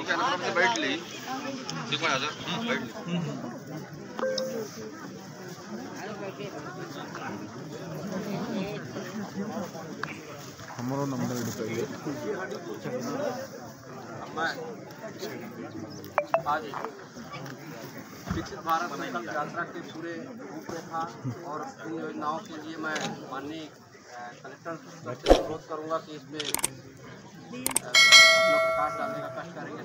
कार्यक्रम से बैठ ली देखो आजा बैठ ली हमारा नंबर बताइए। आज विकसित भारत संकल्प यात्रा के पूरे रूपरेखा और इन योजनाओं के लिए मैं माननीय कलेक्टर से अनुरोध करूँगा कि इसमें अपना प्रकाश डालने का कष्ट करेंगे।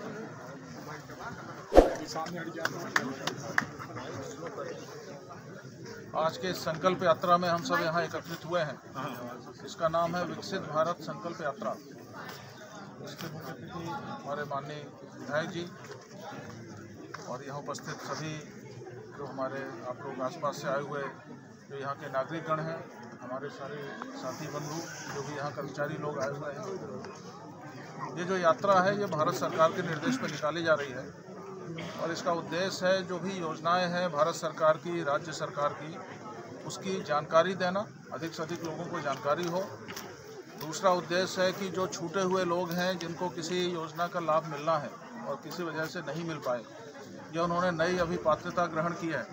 आज के संकल्प यात्रा में हम सब यहाँ एकत्रित हुए हैं। इसका नाम है विकसित भारत संकल्प यात्रा। इसके मुख्य अतिथि हमारे माननीय विधायक जी और यहाँ उपस्थित सभी जो हमारे आप लोग आसपास से आए हुए जो यहाँ के नागरिकगण हैं, हमारे सारे साथी बंधु जो भी यहाँ कर्मचारी लोग आए हुए हैं। ये जो यात्रा है ये भारत सरकार के निर्देश पर निकाली जा रही है और इसका उद्देश्य है जो भी योजनाएं हैं भारत सरकार की, राज्य सरकार की, उसकी जानकारी देना, अधिक से अधिक लोगों को जानकारी हो। दूसरा उद्देश्य है कि जो छूटे हुए लोग हैं जिनको किसी योजना का लाभ मिलना है और किसी वजह से नहीं मिल पाए या उन्होंने नई अभी पात्रता ग्रहण की है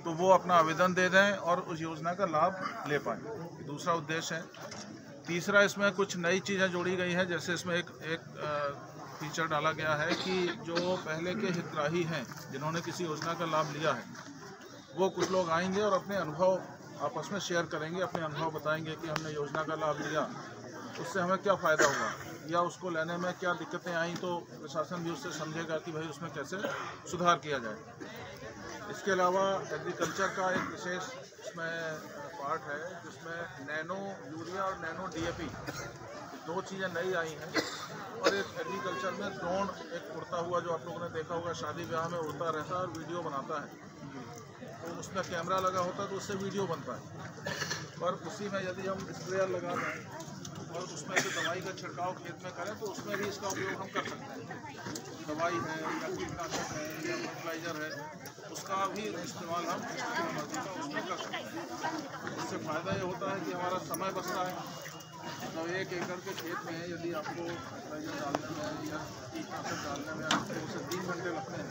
तो वो अपना आवेदन दे दें और उस योजना का लाभ ले पाएँ। दूसरा उद्देश्य है। तीसरा इसमें कुछ नई चीज़ें जोड़ी गई हैं, जैसे इसमें एक फीचर डाला गया है कि जो पहले के हितग्राही हैं जिन्होंने किसी योजना का लाभ लिया है वो कुछ लोग आएंगे और अपने अनुभव आपस में शेयर करेंगे, अपने अनुभव बताएंगे कि हमने योजना का लाभ लिया उससे हमें क्या फ़ायदा हुआ या उसको लेने में क्या दिक्कतें आई, तो प्रशासन भी उससे समझेगा कि भाई उसमें कैसे सुधार किया जाए। इसके अलावा एग्रीकल्चर का एक विशेष इसमें पार्ट है जिसमें नैनो यूरिया और नैनो DAP दो चीज़ें नई आई हैं और एक एग्रीकल्चर में ड्रोन एक उड़ता हुआ जो आप लोगों ने देखा होगा शादी ब्याह में उड़ता रहता है और वीडियो बनाता है, तो उसमें कैमरा लगा होता है तो उससे वीडियो बनता है। पर उसी में यदि हम स्प्रेयर लगा दें और उसमें से दवाई का छिड़काव खेत में करें तो उसमें भी इसका उपयोग हम कर सकते हैं। दवाई है या कीटनाशक है या फर्टिलाइज़र है उसका भी इस्तेमाल हम उसमें कर सकते हैं। इससे फ़ायदा ये होता है कि हमारा समय बचता है। मतलब 1 एकड़ के खेत में यदि आपको फर्टिलाइज़र डालने में या कीटनाशक डालने में आपको 2 से 3 घंटे लगते हैं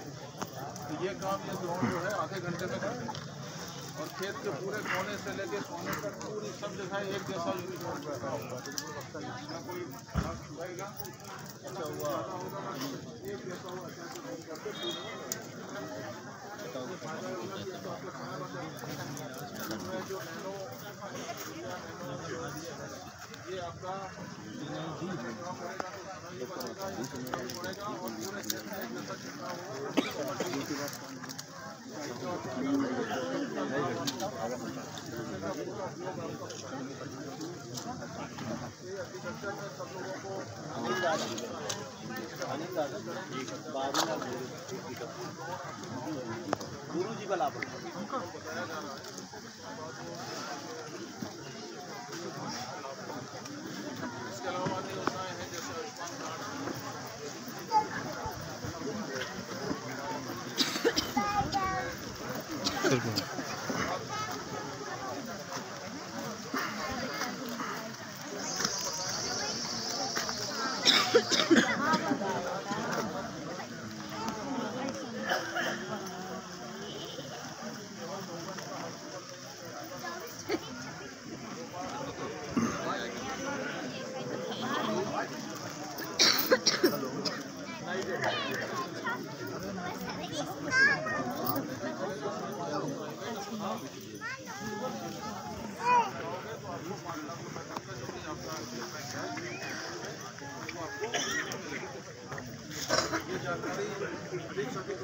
तो ये काम ये ड्रोन जो है आधे घंटे में करते हैं और खेत के पूरे कोने से लेके कोने तक पूरी सब जगह एक जैसा यूनिफॉर्म रहता होगा। इसमें कोई रहेगा अच्छा हुआ एक जैसा हुआ जो नैनो ये आपका गुरु जी का लाभ बताया जा रहा है। इसके अलावा अन्य योजनाएं हैं जैसे आयुष्मान कार्ड। ये जानकारी अधिक से अधिक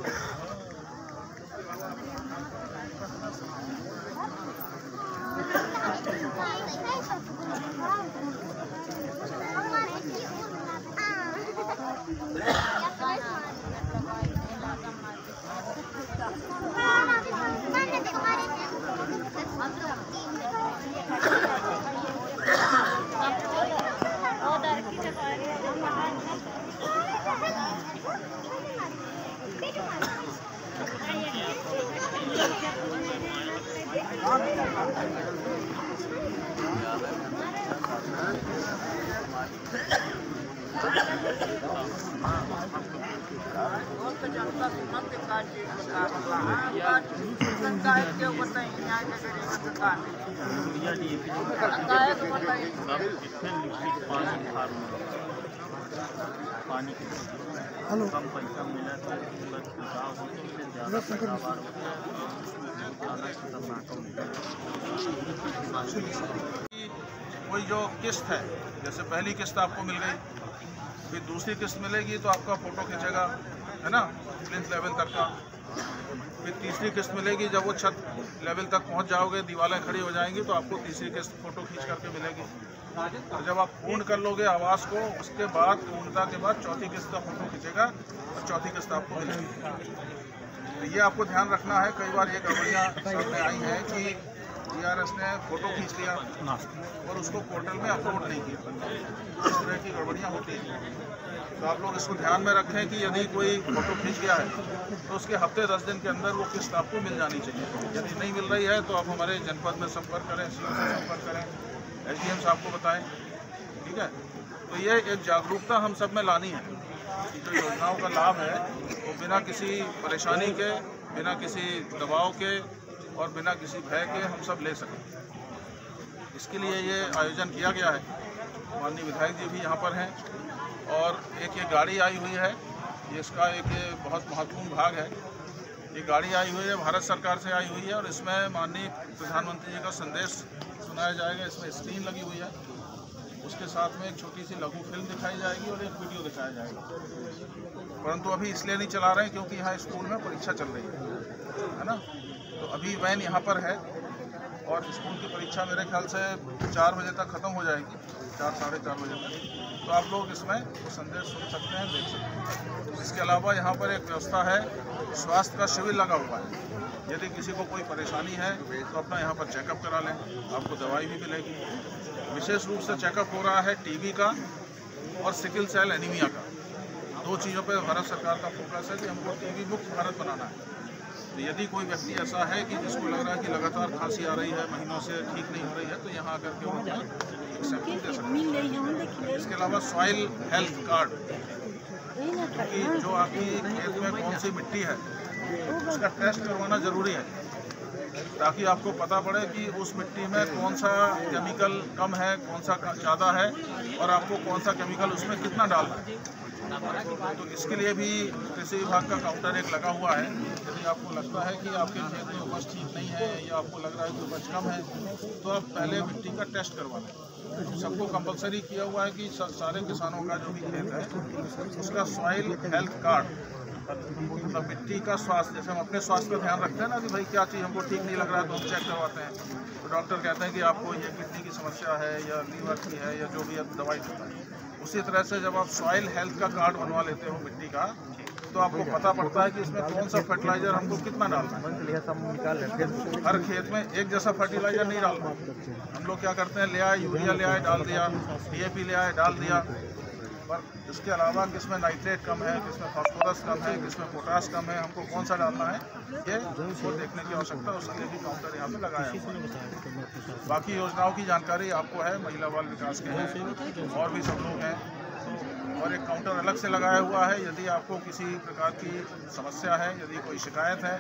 पानी कम पैसा मिला तो पूरा छिड़काव हो तो उससे ज़्यादा पैदावार होती है, ज़्यादा खतरनाक होती है। कोई जो किस्त है, जैसे पहली किस्त आपको मिल गई, फिर दूसरी किस्त मिलेगी तो आपका फ़ोटो खींचेगा, है ना, प्लिंथ लेवल तक का। फिर तीसरी किस्त मिलेगी, जब वो छत लेवल तक पहुंच जाओगे, दीवारें खड़ी हो जाएंगी, तो आपको तीसरी किस्त फ़ोटो खींच करके मिलेगी। और जब आप पूर्ण कर लोगे आवास को, उसके बाद पूर्णता के बाद चौथी किस्त का फ़ोटो खींचेगा और चौथी किस्त आपको मिलेगी। तो ये आपको ध्यान रखना है। कई बार ये गड़बड़ियाँ सामने आई हैं कि DRS ने फ़ोटो खींच लिया और उसको पोर्टल में अपलोड नहीं किया। इस तरह की गड़बड़ियाँ होती हैं, तो आप लोग इसको ध्यान में रखें कि यदि कोई फ़ोटो खींच गया है तो उसके हफ्ते 10 दिन के अंदर वो किस्त आपको मिल जानी चाहिए। यदि नहीं मिल रही है तो आप हमारे जनपद में संपर्क करें, CO से संपर्क करें, SDM साहब को बताएं, ठीक है। तो ये एक जागरूकता हम सब में लानी है कि जो योजनाओं का लाभ है वो बिना किसी परेशानी के, बिना किसी दबाव के और बिना किसी भय के हम सब ले सकें। इसके लिए ये आयोजन किया गया है। माननीय विधायक जी भी यहाँ पर हैं और एक ये गाड़ी आई हुई है, ये इसका एक बहुत महत्वपूर्ण भाग है। ये गाड़ी आई हुई है, भारत सरकार से आई हुई है और इसमें माननीय प्रधानमंत्री जी का संदेश सुनाया जाएगा। इसमें स्क्रीन लगी हुई है, उसके साथ में एक छोटी सी लघु फिल्म दिखाई जाएगी और एक वीडियो दिखाया जाएगा। परंतु अभी इसलिए नहीं चला रहे हैं क्योंकि यहाँ स्कूल में परीक्षा चल रही है ना। तो अभी वैन यहाँ पर है और स्कूल की परीक्षा मेरे ख्याल से 4 बजे तक ख़त्म हो जाएगी, 4 साढ़े 4 बजे तक। तो आप लोग इसमें वो संदेश सुन सकते हैं, देख सकते हैं। इसके अलावा यहाँ पर एक व्यवस्था है, स्वास्थ्य का शिविर लगा हुआ है। यदि किसी को कोई परेशानी है तो अपना यहाँ पर चेकअप करा लें, आपको दवाई भी मिलेगी। विशेष रूप से चेकअप हो रहा है TB का और सिकल सेल एनीमिया का। 2 चीज़ों पर भारत सरकार का फोकस है कि हमको TB मुक्त भारत बनाना है। तो यदि कोई व्यक्ति ऐसा है कि जिसको लग रहा है कि लगातार खांसी आ रही है, महीनों से ठीक नहीं हो रही है, तो यहाँ आकर के वो एक सैंपल दे सकते हैं। इसके अलावा सॉइल हेल्थ कार्ड, क्योंकि जो आपकी खेत में कौन सी मिट्टी है उसका टेस्ट करवाना ज़रूरी है, ताकि आपको पता पड़े कि उस मिट्टी में कौन सा केमिकल कम है, कौन सा ज़्यादा है और आपको कौन सा केमिकल उसमें कितना डालना है। तो इसके लिए भी कृषि विभाग का काउंटर एक लगा हुआ है। यदि आपको लगता है कि आपके खेत में उपज ठीक नहीं है या आपको लग रहा है कि उपज कम है, तो आप पहले मिट्टी का टेस्ट करवा लें। सबको कंपलसरी किया हुआ है कि सारे किसानों का जो भी खेत है उसका सॉइल हेल्थ कार्ड, मतलब मिट्टी का स्वास्थ्य, जैसे हम अपने स्वास्थ्य का ध्यान रखते हैं ना कि भाई क्या चीज़ हमको ठीक नहीं लग रहा है तो हम चेक करवाते हैं, तो डॉक्टर कहते हैं कि आपको ये किडनी की समस्या है या लीवर की है या जो भी दवाई देता है। उसी तरह से जब आप सॉइल हेल्थ का कार्ड बनवा लेते हो मिट्टी का, तो आपको पता पड़ता है कि इसमें कौन सा फर्टिलाइजर हमको कितना डालना है। हर खेत में एक जैसा फर्टिलाइजर नहीं डालना। हम लोग क्या करते हैं, ले आए यूरिया, ले आए डाल दिया, DAP ले आए डाल दिया, पर इसके अलावा किसमें नाइट्रेट कम है, किसमें फास्फोरस कम है, किसमें पोटास कम है, हमको कौन सा डालना है, ये वो देखने की आवश्यकता है। उसके लिए भी काउंटर यहाँ पे लगाया हुआ है। बाकी योजनाओं की जानकारी आपको है, महिला बाल विकास के हैं और भी सब लोग हैं, और एक काउंटर अलग से लगाया हुआ है। यदि आपको किसी प्रकार की समस्या है, यदि कोई शिकायत है,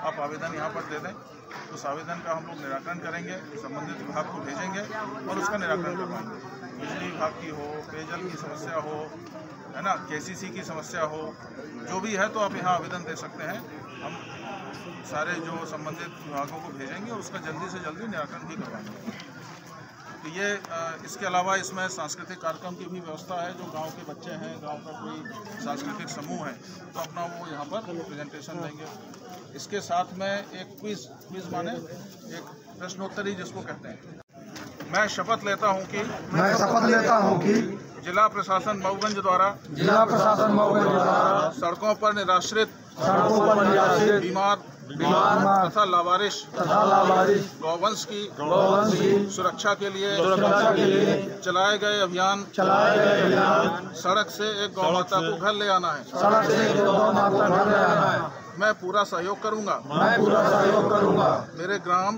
आप आवेदन यहाँ पर दे दें, तो उस आवेदन का हम लोग निराकरण करेंगे, संबंधित विभाग को भेजेंगे और उसका निराकरण करवाएंगे। बिजली विभाग की हो, पेयजल की समस्या हो, है ना, KCC की समस्या हो, जो भी है तो आप यहाँ आवेदन दे सकते हैं। हम सारे जो संबंधित विभागों को भेजेंगे और उसका जल्दी से जल्दी निराकरण भी करवाएंगे। तो ये इसके अलावा इसमें सांस्कृतिक कार्यक्रम की भी व्यवस्था है। जो गांव के बच्चे हैं, गांव का कोई सांस्कृतिक समूह है, तो अपना वो यहाँ पर प्रेजेंटेशन देंगे। इसके साथ में एक क्विज माने एक प्रश्नोत्तरी जिसको कहते हैं। मैं शपथ लेता हूँ कि जिला प्रशासन मऊगंज द्वारा सड़कों पर निराश्रित बीमार तथा लावारिश गौवंश की सुरक्षा के लिए चलाए गए अभियान सड़क से एक गौ माता को घर ले आना है, मैं पूरा सहयोग करूंगा। मेरे ग्राम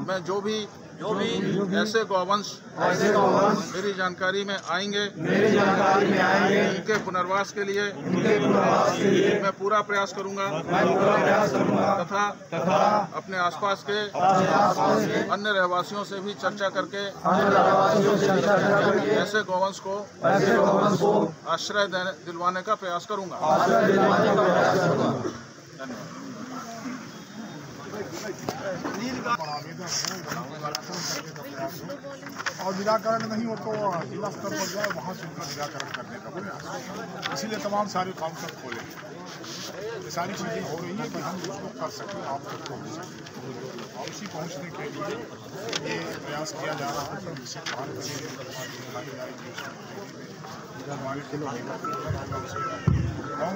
में जो भी जो भी ऐसे गौवंश मेरी जानकारी में आएंगे उनके पुनर्वास के लिए मैं पूरा प्रयास करूंगा तथा अपने आसपास के अन्य रहवासियों से भी चर्चा करके ऐसे गौवंश को आश्रय दिलवाने का प्रयास करूंगा। और निराकरण नहीं हो तो जिला स्तर पर जाए, वहाँ से उनका निराकरण करने का प्रयास। इसीलिए तमाम सारे काउंटर खोले, ये सारी चीज़ें हो रही है कि हम उसको कर सकें, आप तक पहुँच सकें। और उसी पहुँचने के लिए ये प्रयास किया जा रहा है कि विकसित भारत की हमारे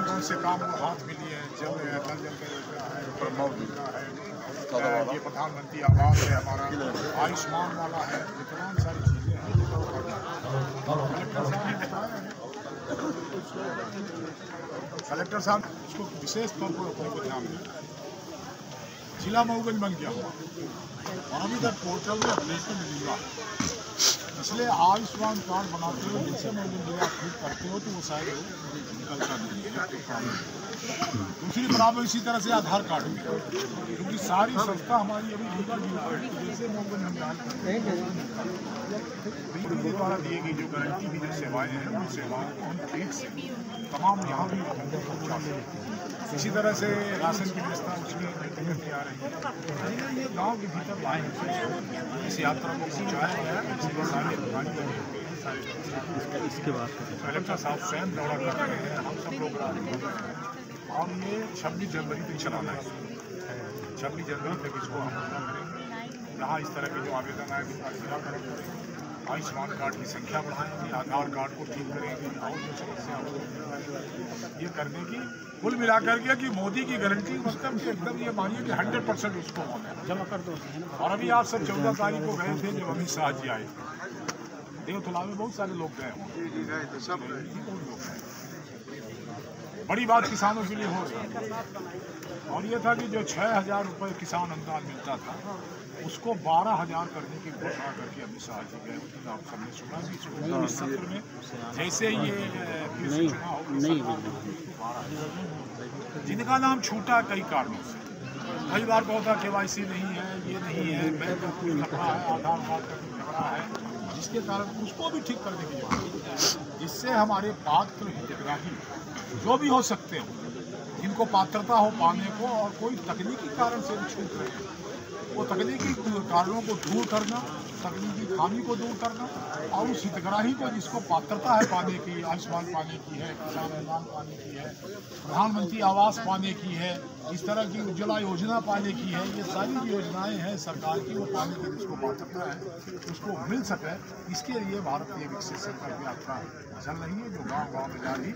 कौन से काम हाथ में लिए हैं, जल है, नल जल का योजना है, ये प्रधानमंत्री आवास है, हमारा आयुष्मान वाला है, ये तमाम सारी चीज़ें हैं। कलेक्टर साहब इसको विशेष तौर पर अपने को ध्यान दें। जिला मऊगंज बन गया हुआ और अभी तक पोर्टल में अपडेशन नहीं हुआ, इसलिए आयुष्मान कार्ड बनाते हो जिनसे मऊगंज जिला ठीक करते हो तो वो शायद निकलता नहीं है। दूसरी प्रॉब्लम इसी तरह से आधार कार्ड में, क्योंकि सारी संस्था हमारी अभी लीगल जैसे मऊगंज द्वारा दी गई जो गारंटी की जो सेवाएं हैं उन सेवाओं को हम ठीक से तमाम यहाँ भी पहुँचा सकते। इसी तरह से राशन की व्यवस्था उसकी करती आ रही है। ये गाँव के भीतर लाए इस यात्रा को पहुँचाया गया है, इसलिए सारे अधिकारी लगे हुए हैं, सारे इसके बाद कलेक्टर साहब स्वयं दौरा कर रहे हैं, हम सब लोग और ये 26 जनवरी तक चलाना है। 26 जनवरी तक इसको हम पूरा करेंगे। यहाँ इस तरह के जो आवेदन आए उनका निराकरण करेंगे, आयुष्मान कार्ड की संख्या बढ़ाएंगे, आधार कार्ड को ठीक करेंगे और जो समस्या हो ये करने की कुल मिलाकर के कि मोदी की गारंटी मतलब कि एकदम ये मानिए कि 100% उसको जमा कर दो। और अभी आप सब 14 तारीख को गए थे जब अमित शाह जी आए, देवतला में बहुत सारे लोग गए, सब बहुत लोग गए। बड़ी बात किसानों के लिए हो रही है और ये था कि जो 6,000 रुपये किसान अनुदान मिलता था उसको 12,000 करने की घोषणा करके अमित शाह जी गए। आप सबने सुना भी इस सत्र में जैसे ये जिनका नाम छूटा कई कारणों से, कई बार बहुत KYC नहीं है, ये नहीं है, बैंक का कोई खतरा है, आधार कार्ड का कोई खतरा है, जिसके कारण उसको भी ठीक करने की जरूरत है। जिससे हमारे पात्र हितग्राही जो भी हो सकते हो, जिनको पात्रता हो पाने को और कोई तकनीकी कारण से भी छूट रहे हैं, वो तकनीकी कारणों को दूर करना, तकनीकी खामी को दूर करना और उस हितग्राही को जिसको पात्रता है पाने की, आयुष्मान पाने की है, किसान अनुदान पाने की है, प्रधानमंत्री आवास पाने की है, इस तरह की उज्ज्वला योजना पाने की है, ये सारी योजनाएं हैं सरकार की, वो पाने की जिसको पात्रता है उसको मिल सके, इसके लिए भारतीय विकसित संकल्प यात्रा चल रही है जो गाँव-गाँव में जा रही।